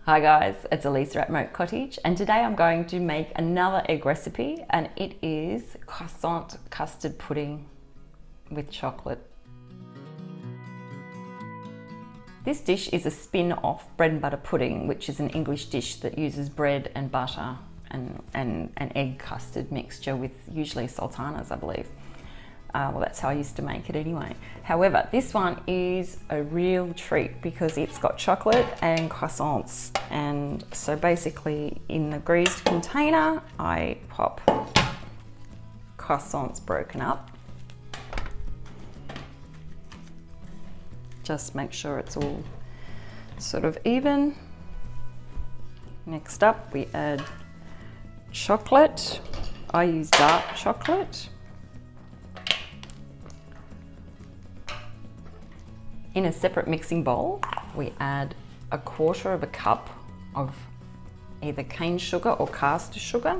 Hi guys, it's Elissa at Moat Cottage, and today I'm going to make another egg recipe, and it is croissant custard pudding with chocolate. This dish is a spin-off bread and butter pudding, which is an English dish that uses bread and butter and an egg custard mixture with usually sultanas, I believe. Well, that's how I used to make it anyway. However, this one is a real treat because it's got chocolate and croissants. And so basically in the greased container, I pop croissants broken up. Just make sure it's all sort of even. Next up, we add chocolate. I use dark chocolate. In a separate mixing bowl, we add 1/4 cup of either cane sugar or caster sugar,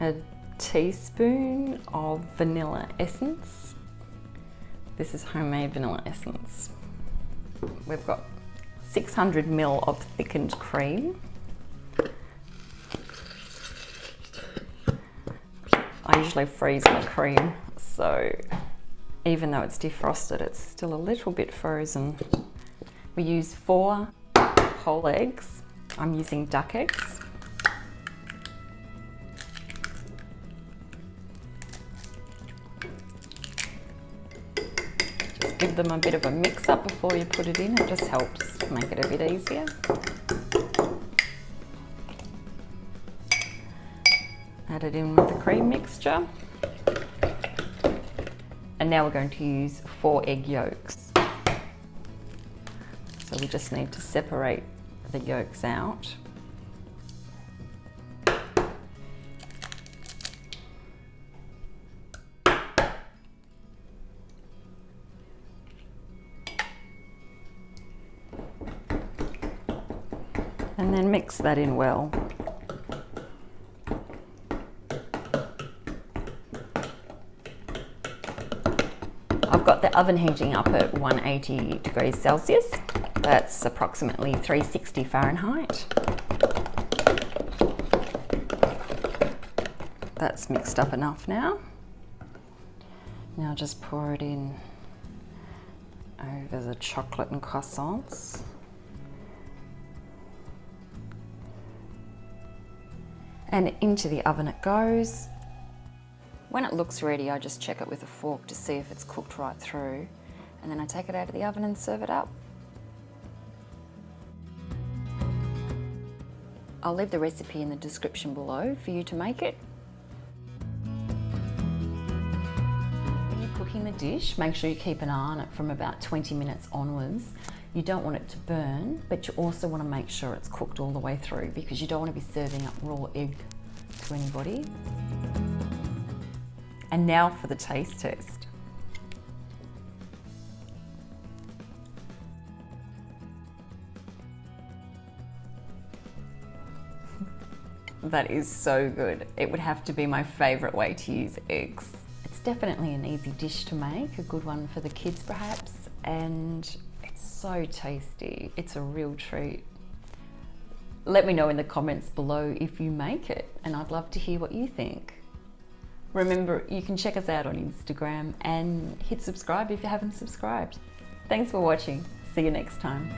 a teaspoon of vanilla essence. This is homemade vanilla essence. We've got 600 ml of thickened cream. I usually freeze my cream, so even though it's defrosted, it's still a little bit frozen. We use 4 whole eggs. I'm using duck eggs. Just give them a bit of a mix up before you put it in. It just helps make it a bit easier. Add it in with the cream mixture. And now we're going to use 4 egg yolks. So we just need to separate the yolks out. And then mix that in well. I've got the oven heating up at 180 degrees Celsius. That's approximately 360 Fahrenheit. That's mixed up enough now. Now just pour it in over the chocolate and croissants. And into the oven it goes. When it looks ready, I just check it with a fork to see if it's cooked right through. And then I take it out of the oven and serve it up. I'll leave the recipe in the description below for you to make it. When you're cooking the dish, make sure you keep an eye on it from about 20 minutes onwards. You don't want it to burn, but you also want to make sure it's cooked all the way through because you don't want to be serving up raw egg to anybody. And now for the taste test. That is so good. It would have to be my favourite way to use eggs. It's definitely an easy dish to make, a good one for the kids perhaps, and it's so tasty. It's a real treat. Let me know in the comments below if you make it, and I'd love to hear what you think. Remember, you can check us out on Instagram and hit subscribe if you haven't subscribed. Thanks for watching. See you next time.